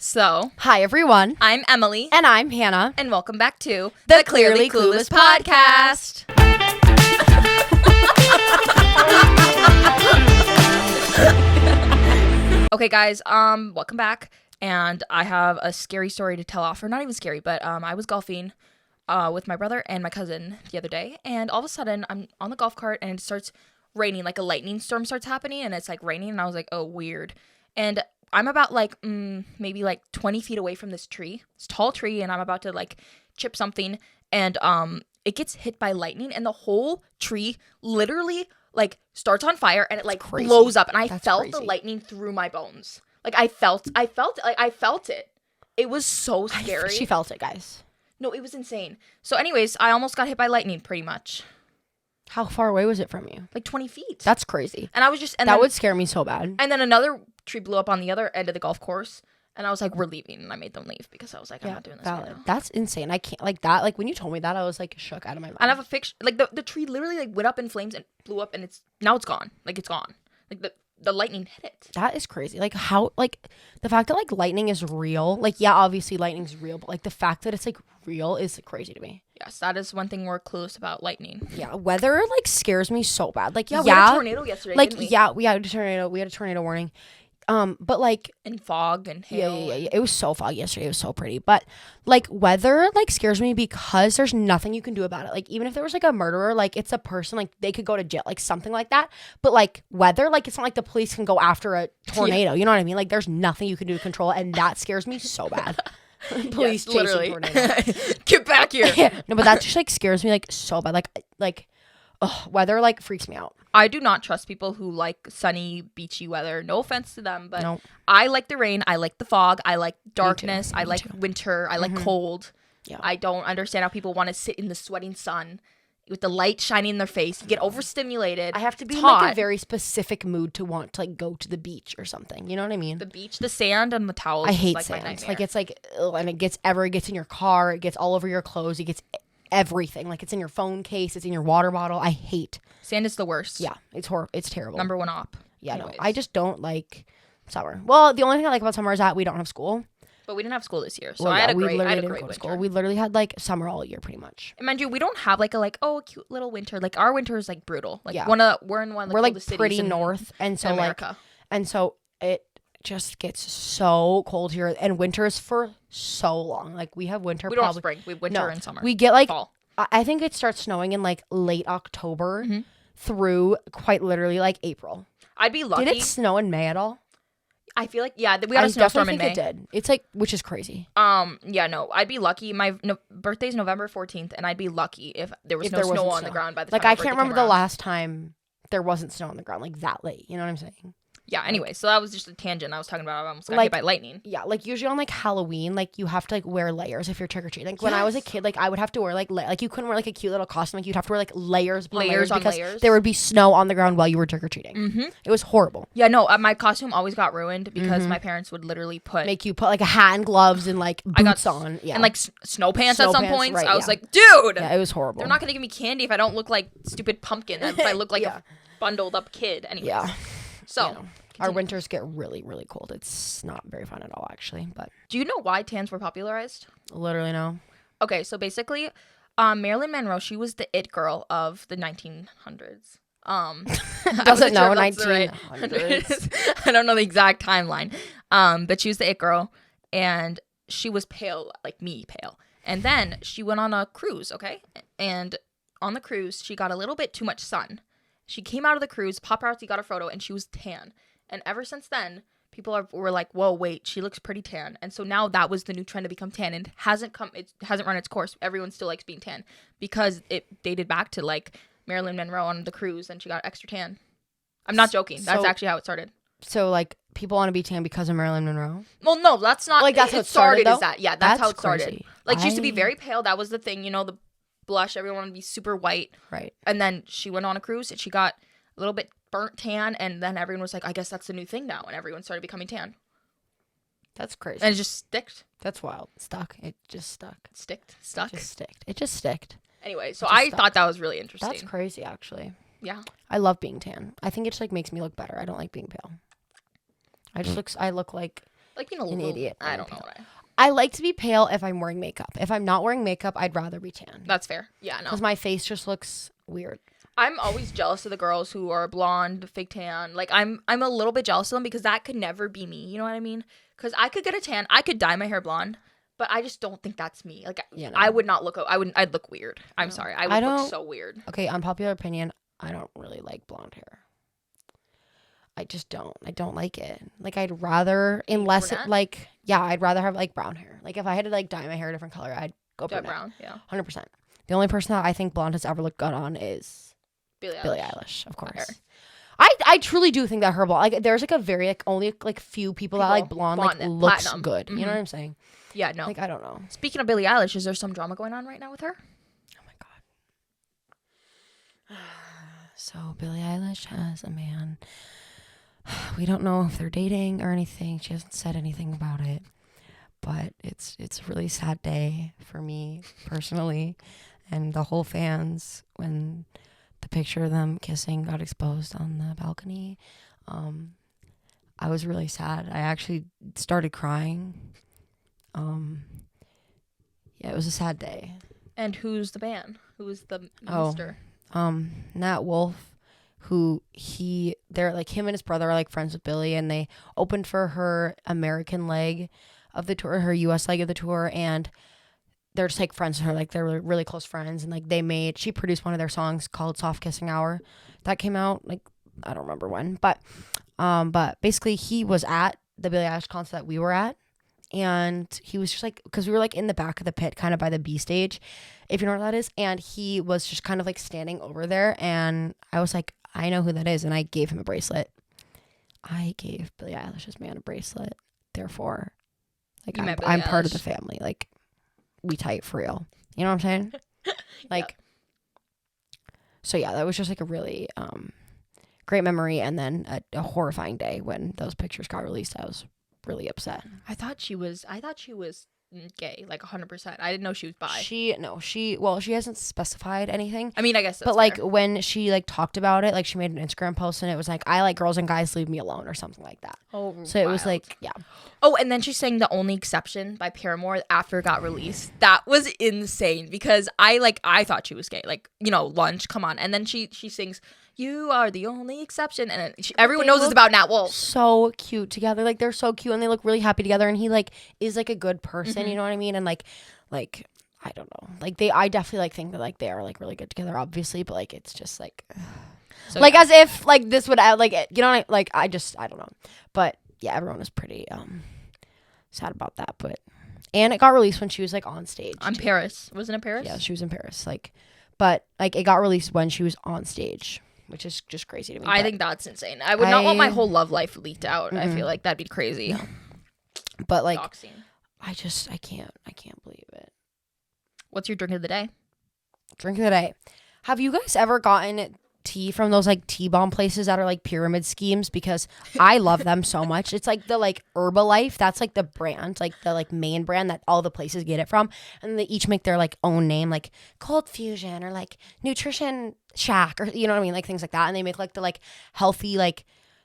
So, hi everyone. I'm Emily. And I'm Hannah. And welcome back to the Clearly Clueless podcast. Okay, guys, welcome back. And I have a scary story to tell off. Or not even scary, but I was golfing with my brother and my cousin the other day. And all of a sudden, I'm on the golf cart and it starts raining. Like a lightning storm starts happening and it's like raining. And I was like, oh, weird. And I'm about like maybe like 20 feet away from this tree. It's a tall tree and I'm about to like chip something and it gets hit by lightning and the whole tree literally like starts on fire and it like blows up and I felt the lightning through my bones. Like I felt it. It was so scary. She felt it, guys. No, it was insane. So anyways, I almost got hit by lightning pretty much. How far away was it from you? Like 20 feet. That's crazy. And I was just... that would scare me so bad. And then another tree blew up on the other end of the golf course. And I was like, we're leaving. And I made them leave because I was like, I'm not doing this right now. That's insane. I can't... Like that, like when you told me that, I was like shook out of my mind. And I have a picture... Like the tree literally like went up in flames and blew up and now it's gone. Like it's gone. Like the lightning hit it. That is crazy. Like how... Like the fact that like lightning is real. Like yeah, obviously lightning's real. But like the fact that it's like real is crazy to me. Yes, that is one thing we're clueless about lightning. Yeah, weather like scares me so bad. Like we had a tornado yesterday. Like didn't we? yeah, we had a tornado. We had a tornado warning. But like and fog and hail. Yeah. It was so foggy yesterday. It was so pretty. But like weather like scares me because there's nothing you can do about it. Like even if there was like a murderer, like it's a person, like they could go to jail, like something like that. But like weather, like it's not like the police can go after a tornado. You know what I mean? Like there's nothing you can do to control it, and that scares me so bad. Police chasing tornadoes. Get back here. No, but that just like scares me like so bad. Like weather like freaks me out. I do not trust people who like sunny, beachy weather. No offense to them, but nope. I like the rain. I like the fog. I like darkness. I like winter. I like cold. Yeah. I don't understand how people want to sit in the sweating sun with the light shining in their face. You get overstimulated. I have to be in like a very specific mood to want to like go to the beach or something. You know what I mean? The beach, the sand, and the towels. I hate like sand. Like it's like, and it gets in your car. It gets all over your clothes. It gets everything. Like it's in your phone case. It's in your water bottle. I hate sand. Is the worst. Yeah, it's horrible. It's terrible. Number one op. Yeah, anyways. No, I just don't like summer. Well, the only thing I like about summer is that we don't have school. But we didn't have school this year, so I had a great winter. School. We literally had like summer all year, pretty much. And mind you, we don't have like a cute little winter. Like our winter is like brutal. Like yeah. we're in one of the we're coldest like pretty cities north, and so America. Like, and so it just gets so cold here, and winter is for so long. Like we have winter. We don't have spring. We have winter and summer. We get like fall. I think it starts snowing in like late October through quite literally like April. I'd be lucky. Did it snow in May at all? I feel like, yeah, we got a snowstorm in May. I definitely think it did. It's like, which is crazy. Yeah, no, I'd be lucky. My birthday's November 14th, and I'd be lucky if there was no snow on the ground by the time like I can't remember the last time there wasn't snow on the ground like that late. You know what I'm saying? Yeah, anyway, so that was just a tangent I was talking about. I almost got hit by lightning. Yeah, like usually on like Halloween, like you have to like wear layers if you're trick-or-treating. Like when I was a kid, like I would have to wear like you couldn't wear like a cute little costume. Like you'd have to wear like layers on layers. There would be snow on the ground while you were trick-or-treating. Mm-hmm. It was horrible. Yeah, no, my costume always got ruined because my parents would literally make you put like a hat and gloves and like boots on. Yeah. And like snow pants at some points. Right, I was like, dude. Yeah, it was horrible. They're not going to give me candy if I don't look like stupid pumpkin. If I look like a bundled up kid. Anyways. Yeah. So. You know. Our winters get really, really cold. It's not very fun at all, actually. But do you know why tans were popularized? Literally no. Okay, so basically, Marilyn Monroe, she was the it girl of the 1900s. Doesn't know 1900s. I don't know the exact timeline. But she was the it girl, and she was pale, like me, pale. And then she went on a cruise, okay? And on the cruise, she got a little bit too much sun. She came out of the cruise, paparazzi got a photo, and she was tan. And ever since then, people were like, whoa, wait, she looks pretty tan. And so now that was the new trend to become tan. And it hasn't run its course. Everyone still likes being tan because it dated back to like Marilyn Monroe on the cruise and she got extra tan. I'm not joking. That's actually how it started. So like people want to be tan because of Marilyn Monroe? Well, no, that's not. Like that's how it started as that. Yeah, that's how it started. Crazy. Like she used to be very pale. That was the thing, you know, the blush. Everyone wanted to be super white. Right. And then she went on a cruise and she got a little bit burnt tan, and then everyone was like, I guess that's the new thing now, and everyone started becoming tan. That's crazy. And it just sticked. That's wild. It just stuck. Stuck? It just sticked. Anyway, so I thought that was really interesting. That's crazy, actually. Yeah. I love being tan. I think it just like makes me look better. I don't like being pale. I look like Like being a an little idiot. I don't know what I like to be pale if I'm wearing makeup. If I'm not wearing makeup, I'd rather be tan. That's fair. Yeah, no. Because my face just looks weird. I'm always jealous of the girls who are blonde, fake tan. Like I'm a little bit jealous of them because that could never be me. You know what I mean? Because I could get a tan, I could dye my hair blonde, but I just don't think that's me. Like No. I would not look. I'd look weird. I'm sorry. I would look so weird. Okay, unpopular opinion. I don't really like blonde hair. I just don't. I don't like it. Like I'd rather, unless it, like, yeah, I'd rather have like brown hair. Like if I had to like dye my hair a different color, I'd go brown. Yeah, 100%. The only person that I think blonde has ever looked good on is Billie Eilish, of course. I truly do think that her blonde, like, there's like a very like only like few people that like blonde like looks platinum. good. You know what I'm saying? Yeah, no. Like I don't know. Speaking of Billie Eilish, is there some drama going on right now with her? Oh my god. So Billie Eilish has a man. We don't know if they're dating or anything. She hasn't said anything about it. But it's a really sad day for me personally and the whole fans when the picture of them kissing got exposed on the balcony. I was really sad. I actually started crying. Yeah, it was a sad day. And who's the band? Who's the minister? Nat Wolff, they're like, him and his brother are like friends with Billie, and they opened for her American leg of the tour, her US leg of the tour, and they're just like friends with her, like they're really close friends, and like she produced one of their songs called Soft Kissing Hour that came out like I don't remember when, but basically he was at the Billie Eilish concert that we were at, and he was just like, because we were like in the back of the pit kind of by the B stage, if you know what that is, and he was just kind of like standing over there, and I was like, I know who that is, and I gave him a bracelet. I gave Billie Eilish's man a bracelet, therefore like I'm part of the family, like we tight for real, you know what I'm saying? Like So yeah, that was just like a really great memory, and then a horrifying day when those pictures got released. I was really upset. I thought she was gay, like 100%. I didn't know she was bi. She hasn't specified anything. I mean, I guess that's but like fair. when she like talked about it, like she made an Instagram post and it was like, I like girls and guys, leave me alone, or something like that. Oh, so it was like, yeah. Oh, and then she sang The Only Exception by Paramore after it got released. That was insane because I thought she was gay. Like, you know, Lunch, come on. And then she sings You Are the Only Exception, and everyone knows it's about Nat Wolff. So cute together. Like they're so cute and they look really happy together, and he like is like a good person, you know what I mean? And like I don't know. Like I definitely like think that like they are like really good together, obviously, but like it's just like so, like, yeah. As if like this would like, you know, like I don't know. But yeah, everyone was pretty sad about that, and it got released when she was like on stage. On Paris. Wasn't it Paris? Yeah, she was in Paris. But it got released when she was on stage, which is just crazy to me. I think that's insane. I would not want my whole love life leaked out. I feel like that'd be crazy. No. But like Doxing. I can't believe it. What's your drink of the day? Drink of the day. Have you guys ever gotten tea from those like tea bomb places that are like pyramid schemes? Because I love them so much. It's like the like Herbalife, that's like the brand, like the like main brand that all the places get it from, and they each make their like own name, like Cold Fusion or like Nutrition Shack, or you know what I mean, like things like that. And they make like the like healthy, like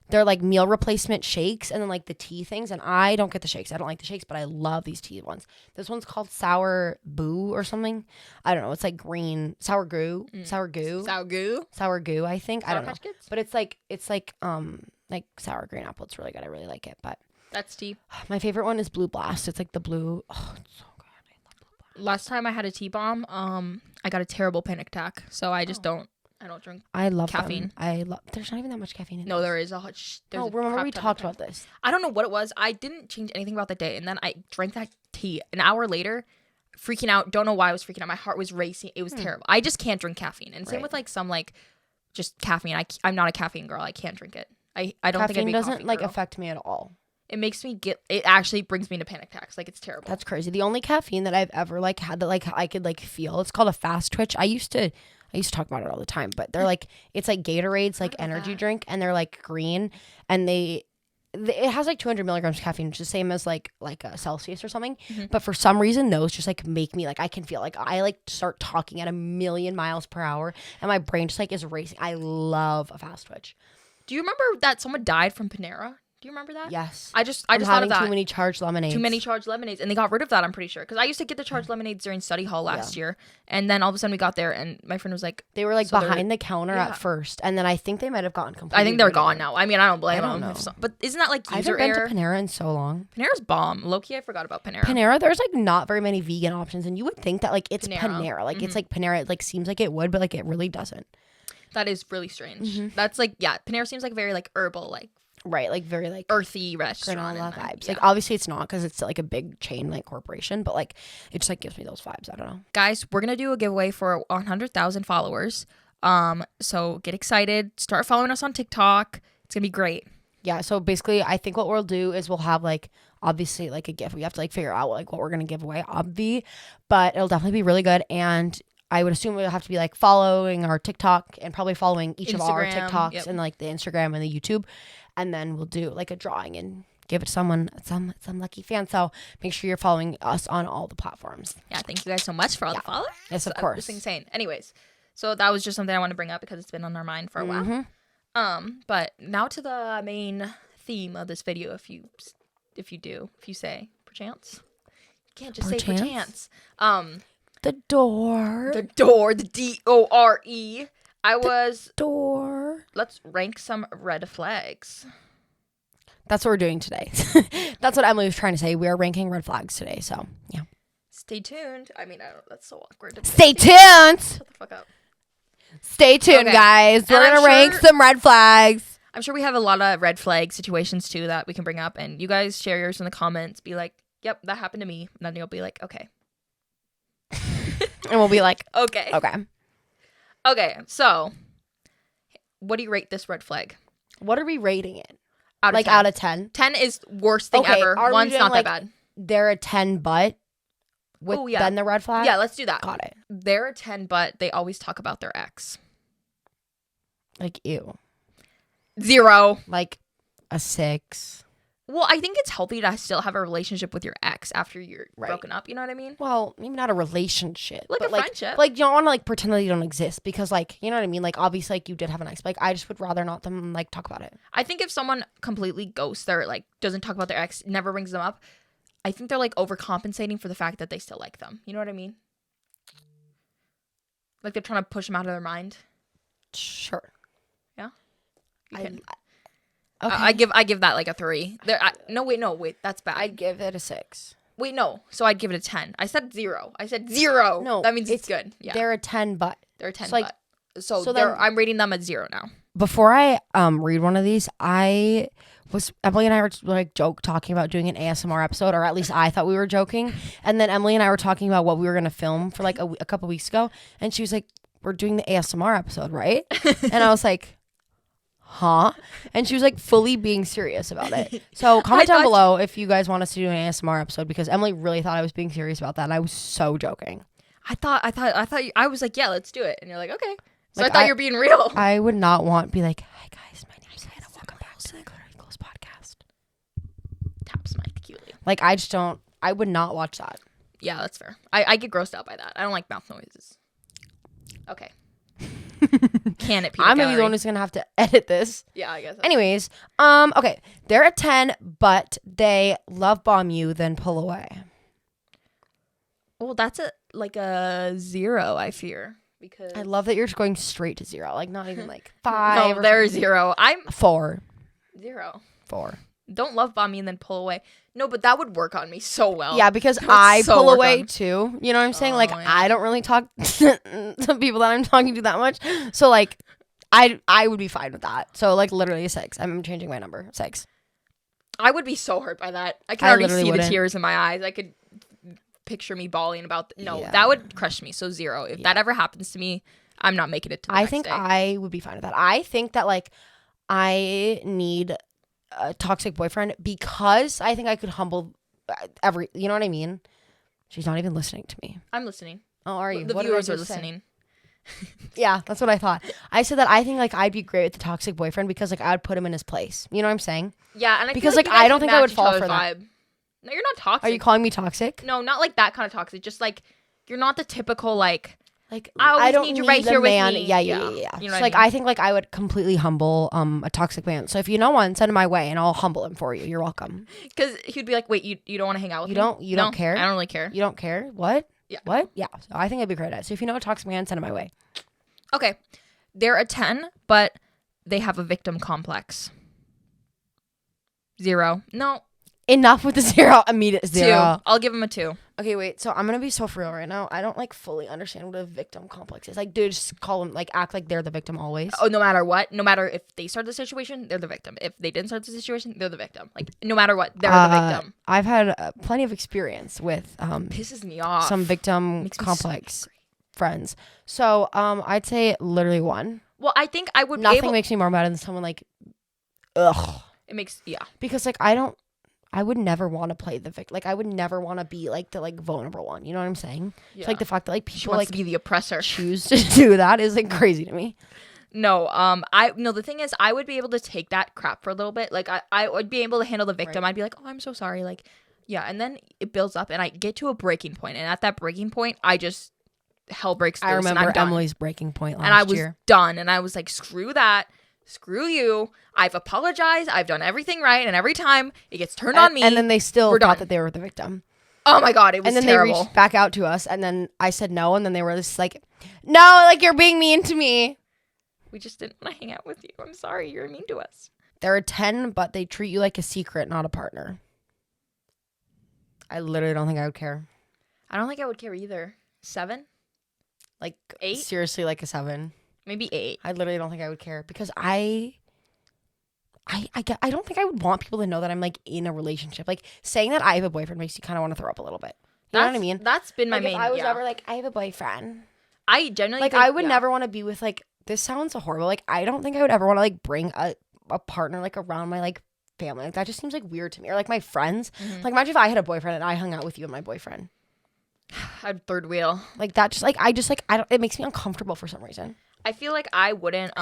they're like meal replacement shakes, and then like the tea things. And I don't get the shakes, I don't like the shakes, but I love these tea ones. This one's called Sour Boo or something. I don't know, it's like green sour goo, sour goo, I think. I don't know, but it's like sour green apple. It's really good. I really like it. But that's tea. My favorite one is Blue Blast. It's like the blue. Oh, it's so good. I love Blue Blast. Last time I had a tea bomb, I got a terrible panic attack, so I just don't drink. I love caffeine. There's not even that much caffeine in No, this. there is remember we talked about this. I don't know what it was. I didn't change anything about the day, and then I drank that tea an hour later, freaking out. Don't know why I was freaking out. My heart was racing. It was terrible. I just can't drink caffeine. And same with like some like just caffeine. I'm not a caffeine girl. I can't drink it. I don't caffeine think I'd be doesn't a like girl. affect me at all. It makes me it actually brings me to panic attacks. Like, it's terrible. That's crazy. The only caffeine that I've ever like had that like I could like feel, it's called a fast twitch. I used to talk about it all the time, but they're like, it's like Gatorade's like energy drink, and they're like green, and it has like 200 milligrams of caffeine, which is the same as like a Celsius or something. But for some reason, those just like make me like, I can feel like I like start talking at 1,000,000 miles per hour, and my brain just like is racing. I love a fast twitch. Do you remember that someone died from Panera? Do you remember that? Yes. I just thought of that. Too many charged lemonades. Too many charged lemonades, and they got rid of that. I'm pretty sure because I used to get the charged lemonades during study hall last year, and then all of a sudden we got there, and my friend was like, they were like behind the counter at first, and then I think they might have gotten completely. I think they're gone now. I mean, I don't blame them. But isn't that like user error? I haven't been to Panera in so long. Panera's bomb. Low-key, I forgot about Panera. Panera, there's like not very many vegan options, and you would think that like it's Panera. Like it's like Panera. It like seems like it would, but like it really doesn't. That is really strange. That's like Panera seems like very like herbal, like. Right, like very like earthy restaurant vibes. Yeah. Like obviously it's not because it's like a big chain like corporation, but like it just like gives me those vibes. I don't know. Guys, we're gonna do a giveaway for 100,000 followers. So get excited. Start following us on TikTok. It's gonna be great. Yeah. So basically, I think what we'll do is we'll have like obviously like a gift. We have to like figure out like what we're gonna give away, but it'll definitely be really good. And I would assume we'll have to be like following our TikTok and probably following each of our TikToks and like the Instagram and the YouTube. And then we'll do like a drawing and give it to someone, some lucky fan. So make sure you're following us on all the platforms. Yeah, thank you guys so much for all the followers. Yes, of course. It's insane. Anyways, so that was just something I want to bring up because it's been on our mind for a while. But now to the main theme of this video. If you say perchance, you can't just say perchance. The door, the DORE. Door. Let's rank some red flags. That's what we're doing today. That's what Emily was trying to say. We are ranking red flags today. So, yeah. Stay tuned. I mean, that's so awkward. Stay tuned. Shut the fuck up. Stay tuned, guys. We're going to rank some red flags. I'm sure we have a lot of red flag situations, too, that we can bring up. And you guys share yours in the comments. Be like, yep, that happened to me. And then you'll be like, okay. And we'll be like, okay. Okay, so what do you rate this red flag? What are we rating it? Out of 10? 10 is worst thing ever. One's not that bad. They're a 10 but with then the red flag? Yeah, let's do that. Got it. They're a 10 but they always talk about their ex. Like, ew. 0. Like a 6. Well, I think it's healthy to still have a relationship with your ex after you're broken up. You know what I mean? Well, maybe not a relationship. Like a friendship. Like, you don't want to, like, pretend that you don't exist because, like, you know what I mean? Like, obviously, like, you did have an ex. Like, I just would rather not them, like, talk about it. I think if someone completely ghosts their, like, doesn't talk about their ex, never brings them up, I think they're, like, overcompensating for the fact that they still like them. You know what I mean? Like, they're trying to push them out of their mind. Sure. Yeah? You can. Okay. I give that like a 3. No, wait, that's bad. I'd give it a 6. Wait, no. So I'd give it a 10. I said 0. No, that means it's good. Yeah, they're a 10, but they're a 10. But so then, I'm rating them at 0 now. Before I read one of these, Emily and I were like talking about doing an ASMR episode, or at least I thought we were joking. And then Emily and I were talking about what we were gonna film for like a couple weeks ago, and she was like, "We're doing the ASMR episode, right?" And I was like, huh? And she was like fully being serious about it. So comment down below if you guys want us to do an ASMR episode, because Emily really thought I was being serious about that, and I was so joking. I was like, yeah, let's do it, and you're like, okay. So like, I thought you were being real. I would not want to be like, hi guys, my name's Hannah. Welcome back to the Clueless podcast. Taps mic cutely. Like, I would not watch that. Yeah, that's fair. I get grossed out by that. I don't like mouth noises. Okay. Can it? I'm gonna be the one who's gonna have to edit this. Yeah, I guess. Anyways, okay, they're a 10, but they love bomb you, then pull away. Well, that's a 0. I fear because I love that you're just going straight to 0, like not even like 5. No, they're 0. I'm 4. 0. 4. Don't love bomb me and then pull away. No, but that would work on me so well. Yeah, because I pull away too. You know what I'm saying? Like, yeah. I don't really talk to people that I'm talking to that much. So, like, I would be fine with that. So, like, literally a 6. I'm changing my number. 6. I would be so hurt by that. I can already see the tears in my eyes. I could picture me bawling about... That would crush me. So, 0. If that ever happens to me, I'm not making it to the next day. I would be fine with that. I think that, like, I need... a toxic boyfriend because I think I could humble you know what I mean? She's not even listening to me. I'm listening. Oh, are you? The viewers are listening. Yeah, that's what I thought. I said that I think like I'd be great with the toxic boyfriend because like I would put him in his place. You know what I'm saying? Yeah, and because like I don't think I would fall for that. No, you're not toxic. Are you calling me toxic? No, not like that kind of toxic. Just like you're not the typical like Like I always I don't need you right the here with man. me. Yeah. You know So what like I mean? I think like I would completely humble a toxic man. So if you know one, send him my way and I'll humble him for you. You're welcome. Because he'd be like, wait, you don't want to hang out with me? You don't care? I don't really care. You don't care? What? Yeah. What? Yeah. So I think I'd be great at it. So if you know a toxic man, send him my way. Okay. They're a 10, but they have a victim complex. 0. No, Enough with the 0. Immediate 0. 2. I'll give him a 2. Okay, wait. So I'm gonna be so for real right now. I don't like fully understand what a victim complex is. Like, dude, just call them like act like they're the victim always. Oh, no matter what, no matter if they start the situation, they're the victim. If they didn't start the situation, they're the victim. Like, no matter what, they're the victim. I've had plenty of experience with Pisses me off. some victim Makes me complex friends. So I'd say literally 1. Well, I think I would Nothing makes me more mad than someone like, ugh. It makes, yeah. Because like I would never want to play the victim. Like I would never want to be like the like vulnerable one. You know what I'm saying? Yeah. So, like the fact that like She people wants like to be the oppressor. choose to do that is like crazy to me. No, the thing is, I would be able to take that crap for a little bit. Like, I would be able to handle the victim. Right. I'd be like, oh, I'm so sorry. Like, yeah. And then it builds up and I get to a breaking point. And at that breaking point, hell breaks loose. I remember and I'm done. Emily's breaking point last And I was year. done. And I was like, screw that. Screw you. I've apologized. I've done everything right. And every time it gets turned on me. And then they still we're thought done. that they were the victim. Oh my God. It was And then terrible. they reached back out to us. And then I said no. And then they were just like, no, like you're being mean to me. We just didn't want to hang out with you. I'm sorry. You're mean to us. They're a 10, but they treat you like a secret, not a partner. I literally don't think I would care. I don't think I would care either. 7? Like 8? seriously, like a 7. Maybe 8. I literally don't think I would care because I don't think I would want people to know that I'm like in a relationship. Like saying that I have a boyfriend makes you kind of want to throw up a little bit. You know what I mean? That's been my Like main. if I was yeah. ever like, I have a boyfriend. I generally Like think, I would yeah. never want to be with like, this sounds so horrible. Like I don't think I would ever want to like bring a partner like around my like family. Like that just seems like weird to me. Or like my friends. Mhm. Like imagine if I had a boyfriend and I hung out with you and my boyfriend. I'd third wheel. Like that just like I don't, it makes me uncomfortable for some reason. I feel like I wouldn't.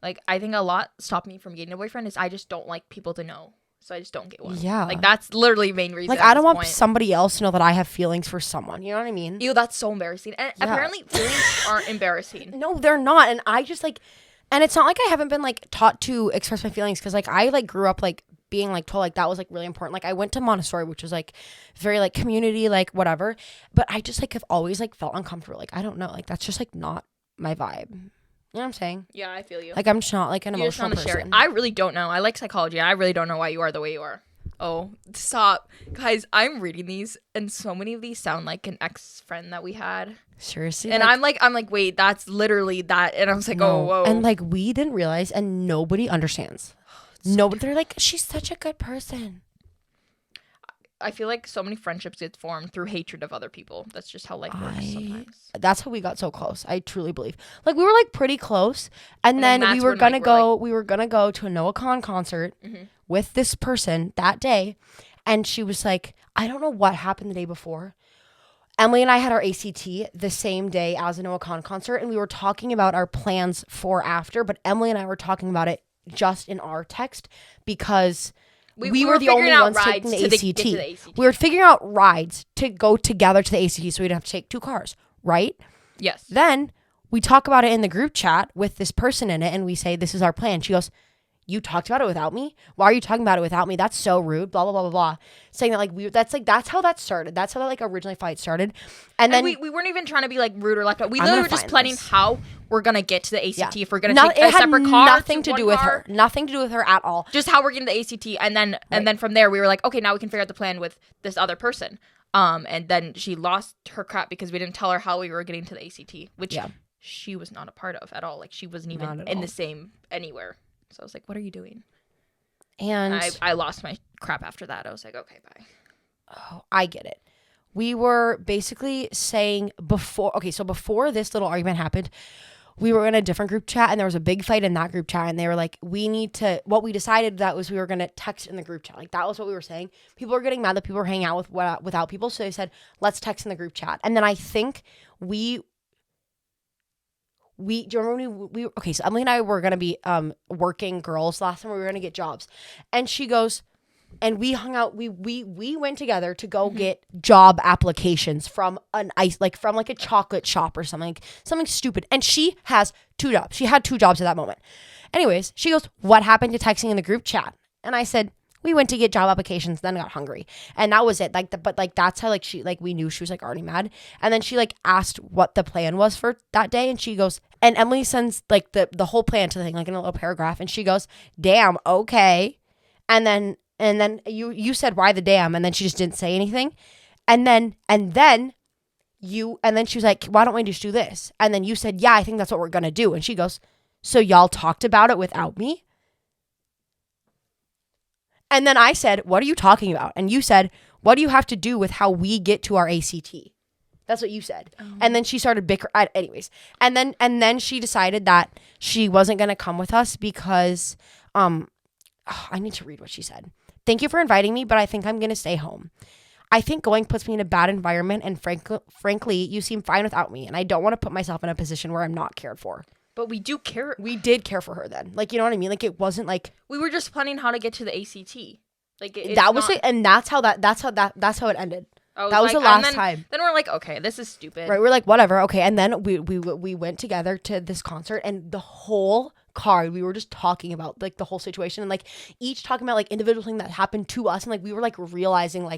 Like I think a lot stopped me from getting a boyfriend is I just don't like people to know, so I just don't get one. Yeah. Like that's literally the main reason. Like at I don't this want point. somebody else to know that I have feelings for someone. You know what I mean? Ew, that's so embarrassing. And Yeah. apparently feelings aren't embarrassing. No, they're not. And I just like, and it's not like I haven't been like taught to express my feelings because like I like grew up like being like told like that was like really important. Like I went to Montessori, which was like very like community, like whatever. But I just like have always like felt uncomfortable. Like I don't know. Like that's just like not my vibe. You know what I'm saying? Yeah, I feel you. Like I'm just not like an You just emotional want to share it. person. I really don't know. I like psychology. I really don't know why you are the way you are. Oh, stop. Guys, I'm reading these and so many of these sound like an ex-friend that we had. Seriously. And I'm like, wait, that's literally that. And I was like, no. oh, whoa. And like we didn't realize and nobody understands. Nobody, they're like, she's such a good person. I feel like so many friendships get formed through hatred of other people. That's just how life works sometimes. That's how we got so close. I truly believe. Like we were like pretty close, and then we that's were when, gonna like, go. We were gonna go to a Noah Khan concert with this person that day, and she was like, I don't know what happened the day before. Emily and I had our ACT the same day as a Noah Khan concert, and we were talking about our plans for after. But Emily and I were talking about it just in our text because we were the only figuring out ones taking rides the to ACT. get to the ACT. We were figuring out rides to go together to the ACT, so we'd have to take 2 cars, right? Yes. Then we talk about it in the group chat with this person in it, and we say, this is our plan. She goes, you talked about it without me? Why are you talking about it without me? That's so rude, blah, blah, blah, blah, blah. Saying that, like, that's how that started. That's how that, like, originally fight started. And then we weren't even trying to be, like, rude or left out. We I'm literally gonna were just find planning this. how we're going to get to the ACT. Yeah. If we're going to take it a had separate car. nothing to one do with car. her. Nothing to do with her at all. Just how we're getting to the ACT. And then from there, we were like, okay, now we can figure out the plan with this other person. And then she lost her crap because we didn't tell her how we were getting to the ACT, which she was not a part of at all. Like, she wasn't even in the same anywhere. So I was like, what are you doing? And I lost my crap after that. I was like, okay, bye. Oh, I get it. We were basically saying before this little argument happened, we were in a different group chat and there was a big fight in that group chat and they were like, what we decided that was we were going to text in the group chat. Like that was what we were saying. People were getting mad that people were hanging out without people. So they said, let's text in the group chat. And then I think do you remember when so Emily and I were going to be working girls last time. We were going to get jobs. And she goes, and we hung out. We went together to go get job applications from from a chocolate shop or something, something stupid. And she has 2 jobs. She had 2 jobs at that moment. Anyways, she goes, "What happened to texting in the group chat?" And I said, "We went to get job applications, then got hungry." And that was it. But that's how she we knew she was already mad. And then she asked what the plan was for that day, and she goes, and Emily sends the whole plan to the thing in a little paragraph, and she goes, "Damn, okay." And then you said, "Why the damn?" And then she just didn't say anything. And then she was like, "Why don't we just do this?" And then you said, "Yeah, I think that's what we're gonna do." And she goes, "So y'all talked about it without me?" And then I said, "What are you talking about?" And you said, "What do you have to do with how we get to our ACT?" That's what you said. Oh. And then she started bickering. Anyways. And then she decided that she wasn't going to come with us because, I need to read what she said. "Thank you for inviting me, but I think I'm going to stay home. I think going puts me in a bad environment, and frankly, you seem fine without me, and I don't want to put myself in a position where I'm not cared for." But we do care. We did care for her then. You know what I mean? It wasn't we were just planning how to get to the ACT. That was it, and that's how it ended. That was the last time. Then we're like, okay, this is stupid. Right, we're like, whatever, okay. And then we went together to this concert, and the whole car we were just talking about the whole situation, and each talking about individual thing that happened to us, and we were realizing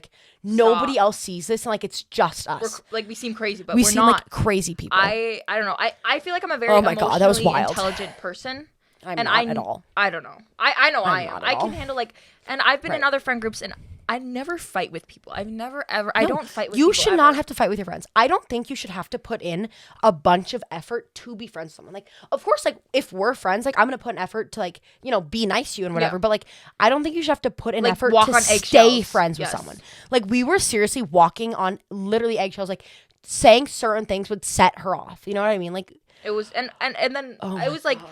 nobody else sees this, and it's just us. We seem crazy, but we we're seem not like crazy people. I don't know. I feel like I'm a very God, that was wild. intelligent person. I'm not at all. I don't know. I know I am. I can handle and I've been in other friend groups, and I never fight with people. I've never ever. I don't fight with people. You should not have to fight with your friends. I don't think you should have to put in a bunch of effort to be friends with someone. Of course, if we're friends, I'm gonna put an effort to be nice to you and whatever. Yeah. But I don't think you should have to put in effort to stay friends with someone. We were seriously walking on literally eggshells. Saying certain things would set her off. You know what I mean? It was and then it was God.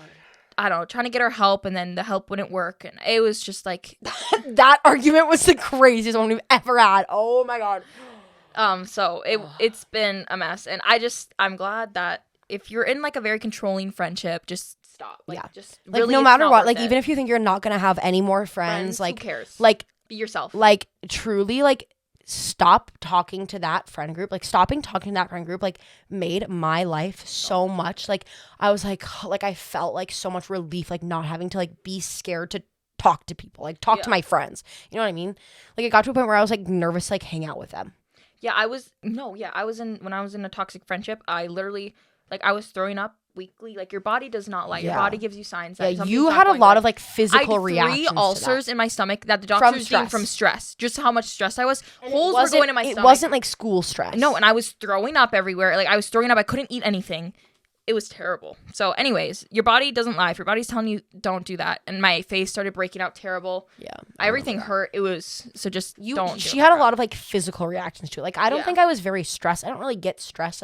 I don't know, trying to get her help, and then the help wouldn't work, and it was just that argument was the craziest one we've ever had. Oh my God. So it's been a mess, and I'm glad that if you're in a very controlling friendship, just stop. Just really, no matter what, even if you think you're not gonna have any more friends, who cares? Be yourself. Truly, stop talking to that friend group. Stopping talking to that friend group made my life so much. I was I felt so much relief, not having to be scared to talk to people, talk to my friends. You know what I mean? It got to a point where I was nervous to hang out with them. Yeah, I was when I was in a toxic friendship, I literally I was throwing up weekly. Your body does not lie. Your body gives you signs that you had a lot of physical reactions. I had 3 ulcers in my stomach that the doctor was seeing from stress. Just how much stress I was. And holes were going in my stomach. It wasn't school stress. No, and I was throwing up everywhere. I was throwing up. I couldn't eat anything. It was terrible. So anyways, your body doesn't lie. If your body's telling you don't do that, and my face started breaking out terrible. Yeah. Everything hurt. It was just don't. She had a lot of physical reactions to it. I don't think I was very stressed. I don't really get stressed.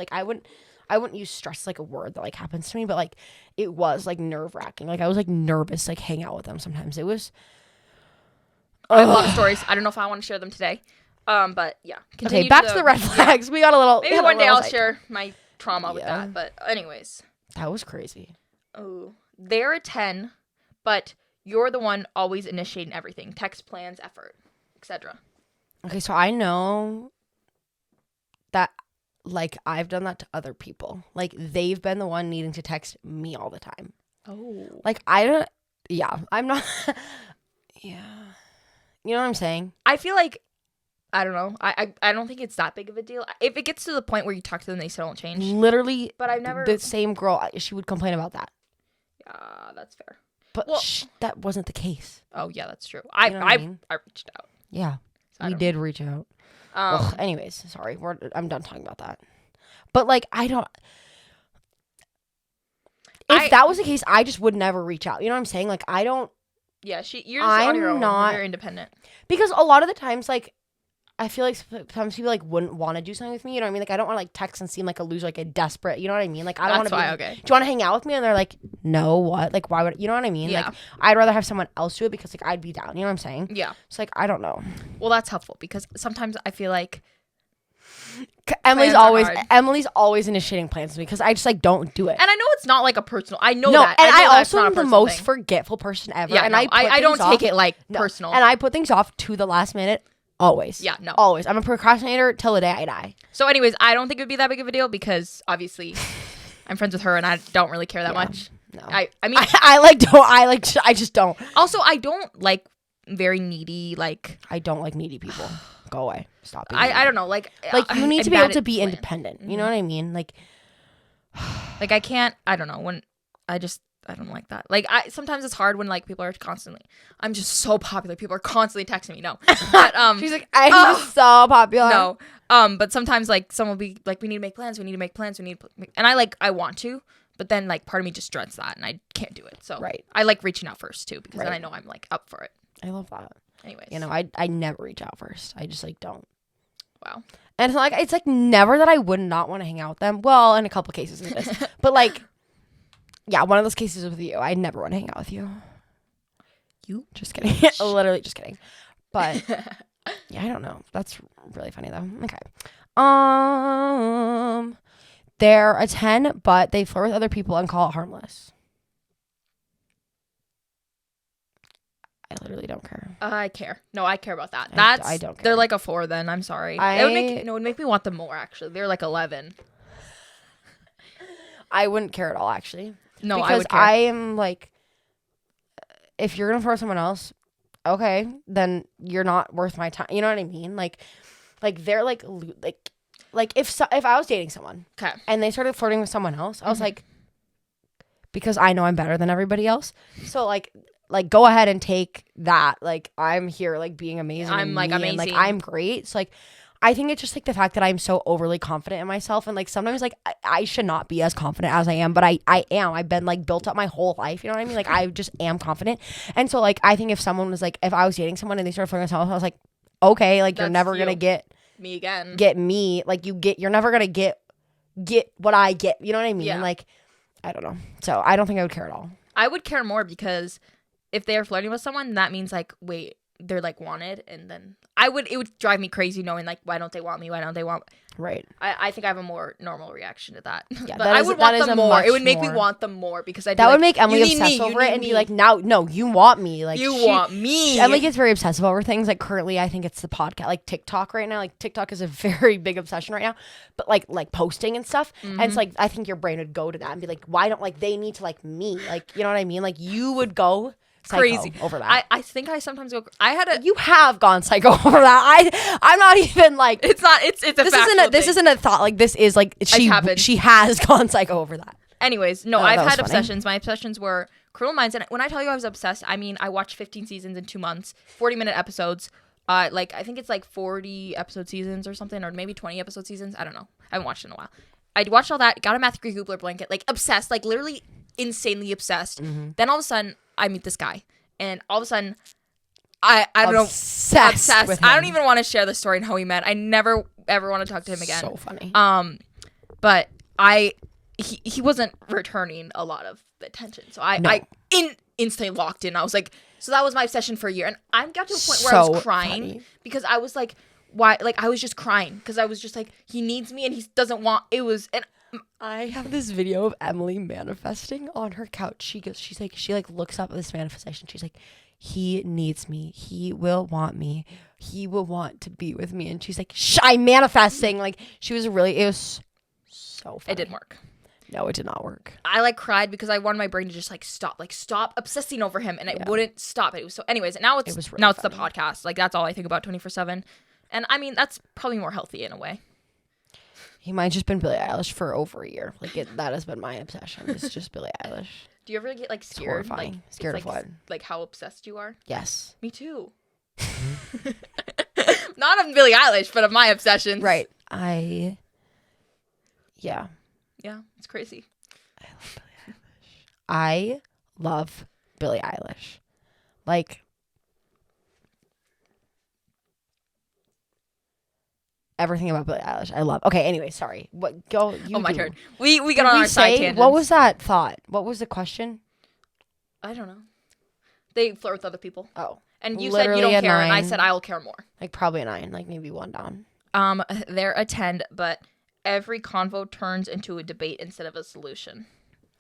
I wouldn't use stress a word that happens to me, but it was nerve wracking. I was nervous hang out with them sometimes. It was. I have a lot of stories. I don't know if I want to share them today. But yeah. Okay, back to the red flags. We got a little. Maybe one day I'll share my trauma with that. But anyways. That was crazy. Oh, they're a 10, but you're the one always initiating everything: text, plans, effort, etc. Okay, so I know that. I've done that to other people. They've been the one needing to text me all the time. Oh. I don't... Yeah, I'm not... Yeah. You know what I'm saying? I feel I don't know. I don't think it's that big of a deal. If it gets to the point where you talk to them, they still don't change. Literally, but I've never... The same girl, she would complain about that. Yeah, that's fair. But that wasn't the case. Oh, yeah, that's true. I reached out. Yeah, we did reach out. Anyways, sorry. I'm done talking about that. But I don't. If that was the case, I just would never reach out. You know what I'm saying? I don't. Yeah, you're just on your own. You're very independent. Because a lot of the times, I feel sometimes people wouldn't want to do something with me. You know what I mean? I don't want to text and seem like a loser, a desperate. You know what I mean? I don't want to be. Okay. Do you want to hang out with me? And they're like, no. What? Why would? You know what I mean? Yeah. I'd rather have someone else do it because I'd be down. You know what I'm saying? Yeah. It's I don't know. Well, that's helpful because sometimes I feel Emily's Plans are always hard. initiating plans with me because I just like don't do it. And I know it's not like a personal. I know No, that. and I know I that's also not a am the personal most thing. forgetful person ever. Yeah, and no, I don't take it like No. personal. And I put things off to the last minute. Always. Yeah, no. Always. I'm a procrastinator till the day I die. So, anyways, I don't think it would be that big of a deal because obviously I'm friends with her and I don't really care that much. No. I mean, I just don't. also I don't like very needy. Like I don't like needy people. Go away. Stop being I don't know. Like you need I'm to be bad able to at be plans. independent. You know what I mean? Like I can't. I don't know when I don't like that. Like sometimes it's hard when like people are constantly. I'm just so popular. People are constantly texting me. No, but she's like, I'm just so popular. no. But sometimes like someone will be like, we need to make plans. We need to make plans. And I want to, but then like part of me just dreads that, and I can't do it. So Right. I like reaching out first too because then Right. I know I'm like up for it. I love that. Anyways, You know, I never reach out first. I just like don't. wow. And it's like never that I would not want to hang out with them. Well, in a couple cases it is. But like yeah, one of those cases with you, I never want to hang out with you. You? Just kidding. Literally just kidding. But yeah, I don't know. That's really funny though. Okay. They're a 10, but they flirt with other people and call it harmless. I literally don't care. I care. No, I care about that. I don't care. They're like a 4 then. I'm sorry. It would make me want them more actually. They're like 11. I wouldn't care at all actually. No, because I would care. I am like, if you're gonna flirt with someone else, okay, then you're not worth my time. You know what I mean? Like they're like if I was dating someone, Okay. and they started flirting with someone else, I was like, because I know I'm better than everybody else, so like go ahead and take that. Like I'm here, like being amazing. I'm like and, amazing. like I'm great. So like. I think it's just like the fact that I'm so overly confident in myself, and like sometimes like I should not be as confident as I am, but I am. I've been like built up my whole life, you know what I mean? Like I just am confident, and so like I think if someone was like, if I was dating someone and they started flirting with someone else, I was like, okay, like you're That's never you. gonna get Me again. me, like you're never gonna get what I get, you know what I mean? Yeah. Like I don't know, so I don't think I would care at all. I would care more because if they're flirting with someone, that means like, wait, they're like wanted, and then it would drive me crazy knowing like, why don't they want me? Why don't they want me? Right. I think I have a more normal reaction to that. Yeah, but that I is- would that want is them a more. It would much make me more- want them more because That would make Emily obsess over it and be like, now, no, you want me. Like you she- want me. Emily gets very obsessive over things. Like currently, I think it's the podcast, like TikTok right now. Like TikTok is a very big obsession right now. But like posting and stuff. And it's like I think your brain would go to that and be like, why don't like they need to like me? Like you know what I mean? Like you would go psycho crazy over that. I think I sometimes go. I had a. You have gone psycho over that. I'm not even like. It's not. It's a. This isn't a thought. Like this is like happened. she has gone psycho over that. Anyways, no, Oh, I've that was had funny. obsessions. My obsessions were Criminal Minds, and when I tell you I was obsessed, I mean I watched 15 seasons in 2 months, 40-minute episodes. Like I think it's like 40 episode seasons or something, or maybe 20 episode seasons. I don't know. I haven't watched it in a while. I watched all that. Got a Matthew Gubler blanket. Like obsessed. Like literally insanely obsessed. Then all of a sudden I meet this guy, and all of a sudden I don't know. Obsessed with him. I don't even want to share the story and how we met. I never ever want to talk to him again. So funny. But he wasn't returning a lot of the attention. So I instantly locked in. I was like, so that was my obsession for a year. And I got to a point where I was So crying funny. because I was like, why? Like I was just crying because I was just like, he needs me and he doesn't want, it was, and I have this video of Emily manifesting on her couch. She looks up at this manifestation. She's like, he needs me. He will want me. He will want to be with me. And she's like, I'm manifesting. Like it was so funny. it didn't work. No, it did not work. I like cried because I wanted my brain to just like stop obsessing over him, and it wouldn't stop. It was so. Anyways, and now it's was really the funny. podcast. Like that's all I think about 24/7, and I mean that's probably more healthy in a way. He might have just been Billie Eilish for over a year. Like that has been my obsession. It's just Billie Eilish. Do you ever get like scared? horrifying. Like, Scared it's, of like, what? Like how obsessed you are? Yes. Me too. Not of Billie Eilish, but of my obsessions. Right. Yeah, it's crazy. I love Billie Eilish. Like everything about Billie Eilish, I love. Okay, anyway, sorry. What go? You My do. turn. We Did got on we our side say tangents. what was that thought? What was the question? I don't know. They flirt with other people, Oh, and you said you literally don't a care, and I 9. said I will care more. like probably a 9, like maybe 1 down. They're a 10, but every convo turns into a debate instead of a solution.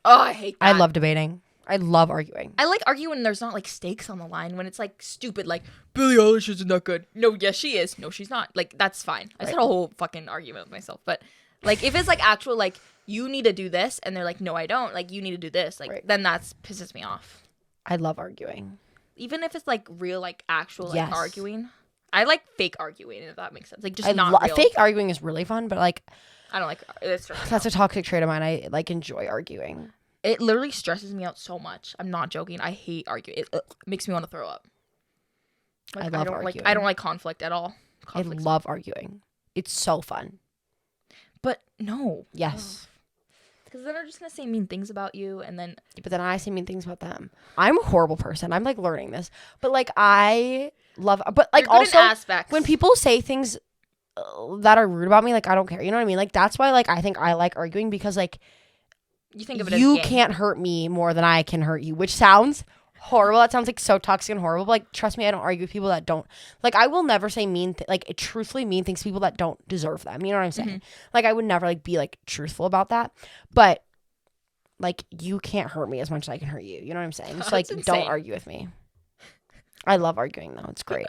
Oh, I hate that. I love debating. I love arguing. I like arguing when there's not like stakes on the line, when it's like stupid, like Billie Eilish isn't that good. No, yes she is. No, she's not. Like that's fine. I just had a whole fucking argument with myself. But like if it's like actual like you need to do this and they're like no I don't, like you need to do this, like then that pisses me off. I love arguing. Even if it's like real like actual like Yes. arguing. I like fake arguing if that makes sense. Like just not real. Fake arguing is really fun, but like I don't like it's that's a toxic trait of mine. I like enjoy arguing. It literally stresses me out so much. I'm not joking. I hate arguing. It makes me want to throw up. Like, I love arguing. I don't like conflict at all. I love arguing. It's so fun. But no. Yes. Because then they're just going to say mean things about you and then... But then I say mean things about them. I'm a horrible person. I'm like learning this. But like I love... But like also aspects. When people say things that are rude about me, like I don't care. You know what I mean? Like that's why like I think I like arguing because like... You think of it as you can't hurt me more than I can hurt you, which sounds horrible. That sounds like so toxic and horrible. But like, trust me, I don't argue with people that don't. Like, I will never say truthfully mean things to people that don't deserve them. You know what I'm saying? Like, I would never like be like truthful about that. But like, you can't hurt me as much as I can hurt you. You know what I'm saying? So like, don't argue with me. I love arguing though. It's great.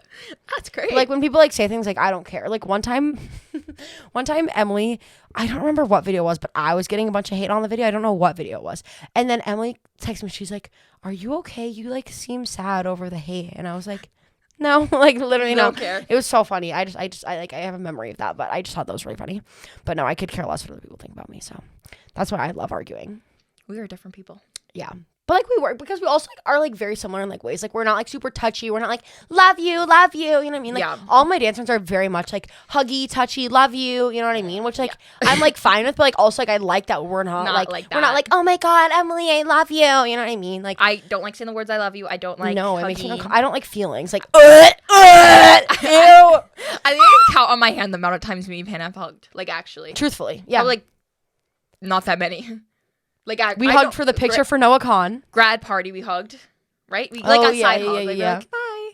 That's great. Like when people like say things like I don't care. Like one time Emily, I don't remember what video it was, but I was getting a bunch of hate on the video. I don't know what video it was. And then Emily texted me. She's like, "Are you okay? You like seem sad over the hate." And I was like, "No, like literally no." Don't care. It was so funny. I have a memory of that, but I just thought that was really funny. But no, I could care less what other people think about me. So that's why I love arguing. We are different people. Yeah. But like we work because we also like are like very similar in like ways. Like we're not like super touchy. We're not like love you. You know what I mean? Like all my dance friends are very much like huggy, touchy, love you. You know what I mean? Which like I'm like fine with, but like also like I like that we're not like that. We're not like oh my god, Emily, I love you. You know what I mean? Like I don't like saying the words I love you. I don't like no, hugging. it makes me I don't like feelings. Like ew. I think I can count on my hand the amount of times me and Hannah have hugged. Like actually, truthfully, yeah, like not that many. Like we hugged for the picture for Noah Khan. Grad party we hugged, right? We like got side hug. Like, yeah. Like, bye.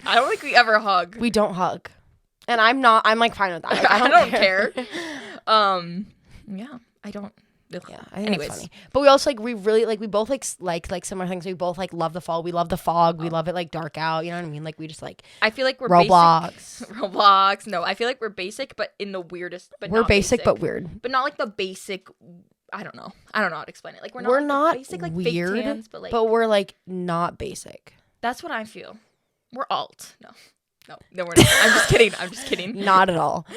I don't think we ever hug. We don't hug, and I'm like fine with that. Like, I don't care. Yeah, I don't. Yeah, I think it's funny. But we also like we really like we both like similar things. We both like love the fall. We love the fog. We love it like dark out. You know what I mean? Like we just like. I feel like we're Roblox. Basic. Roblox. No, I feel like we're basic, but in the weirdest. But we're not basic but weird. But not like the basic. I don't know how to explain it. Like we're not like basic, like weird, fake tans, but we're like not basic. That's what I feel. We're alt. No, we're not. I'm just kidding. Not at all.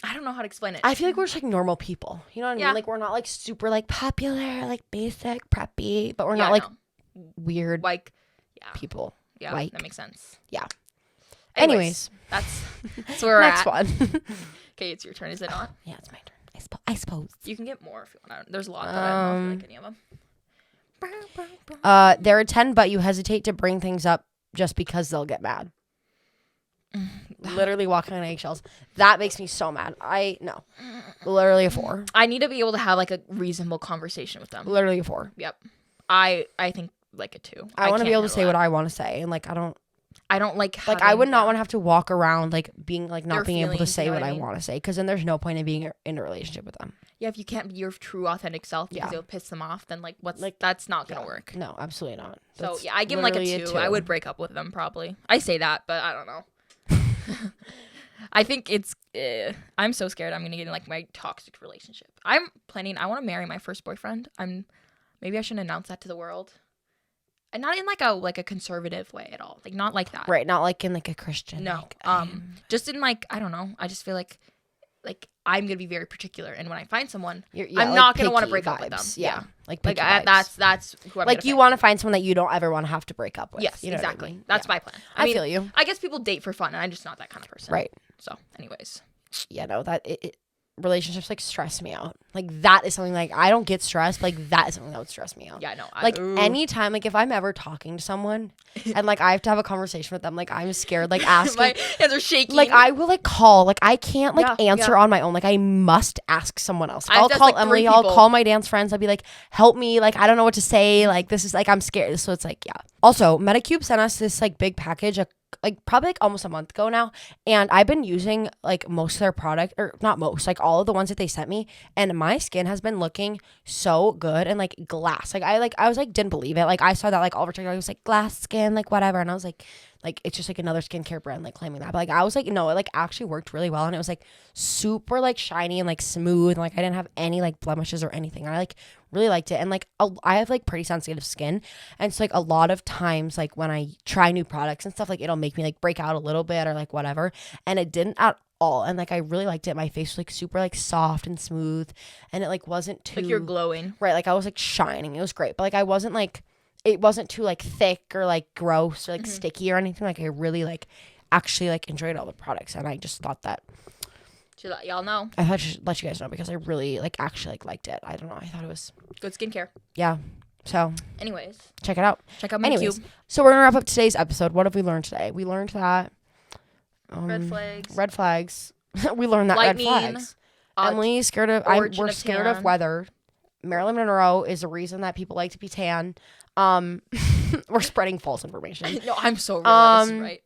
I don't know how to explain it. I feel like we're just like normal people. You know what I mean? Like we're not like super like popular, like basic, preppy, but we're not like weird like people. Yeah, like, that makes sense. Yeah. Anyways, that's where we're next at. one. Okay, it's your turn, is it not? Yeah, it's my turn. I suppose. You can get more if you want. There's a lot, but I don't know if you like any of them. There are 10, but you hesitate to bring things up just because they'll get mad. Literally walking on eggshells. That makes me so mad. No. Literally a 4. I need to be able to have like a reasonable conversation with them. Literally a 4. Yep. I think like a 2. I want to be able to say what I want to say, and like I don't like I would not want to have to walk around like being like not being able to say what I want to say, because then there's no point in being in a relationship with them. Yeah, if you can't be your true authentic self because it'll piss them off, then like what's like that's not gonna work. No, absolutely not. So yeah, I give them like a 2. I would break up with them probably. I say that, but I don't know. I think it's I'm so scared I'm gonna get in like my toxic relationship. I want to marry my first boyfriend. Maybe I shouldn't announce that to the world, and not in like a conservative way at all, like not like that, right? Not like in like a Christian. No, just in like I don't know, I just feel like I'm gonna be very particular, and when I find someone, I'm not gonna want to break up with them. Yeah. Like that's who I'm like you want to find someone that you don't ever want to have to break up with. Yes, you know exactly. What I mean? That's my plan. I mean, feel you. I guess people date for fun, and I'm just not that kind of person. Right. So, anyways. Yeah, no, relationships like stress me out. Like that is something like I don't get stressed, but like that is something that would stress me out. Yeah, I know. Like anytime, like if I'm ever talking to someone and like I have to have a conversation with them, like I'm scared, like asking. My hands are shaking. Like I will like call, like I can't like answer yeah. on my own. Like I must ask someone else. I I'll have to call ask, like, Emily. 3 I'll people. call my dance friends. I'll be like, help me. Like I don't know what to say. Like this is like I'm scared. So it's like yeah. Also, Medicube sent us this like big package, like probably like almost a month ago now, and I've been using like most of their product, or not most, like all of the ones that they sent me, and my skin has been looking so good and like glass. Like I was like didn't believe it. Like I saw that like all over TikTok, it was like glass skin, like whatever, and I was like it's just like another skincare brand like claiming that. But like I was like no, it like actually worked really well, and it was like super like shiny and like smooth, and like I didn't have any like blemishes or anything. I like really liked it, and like I have like pretty sensitive skin, and so like a lot of times like when I try new products and stuff, like it'll make me like break out a little bit or like whatever, and it didn't at all. And like I really liked it. My face was like super like soft and smooth, and it like wasn't too like you're glowing. Right, like I was like shining. It was great, but like I wasn't like it wasn't too like thick or like gross or like sticky or anything. Like I really like actually like enjoyed all the products, and I just thought that Should let y'all know. I thought I should let you guys know because I really like actually like liked it. I don't know. I thought it was Good skincare. yeah. So Anyways, check it out. check out my Anyways, cube. so we're gonna wrap up today's episode. What have we learned today? We learned that Red flags. Red flags. We learned that Lightning. red flags. Emily is scared of. We're scared of weather. Marilyn Monroe is the reason that people like to be tan. We're spreading false information. No, I'm so real. This is right.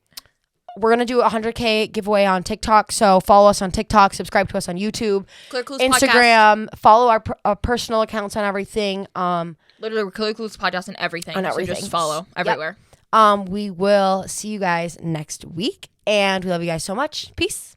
We're gonna do a 100K giveaway on TikTok. So follow us on TikTok. Subscribe to us on YouTube, Clueless Instagram. Follow our personal accounts on everything. Literally, we're Clueless podcast and everything. On everything. So just follow everywhere. We will see you guys next week, and we love you guys so much. Peace.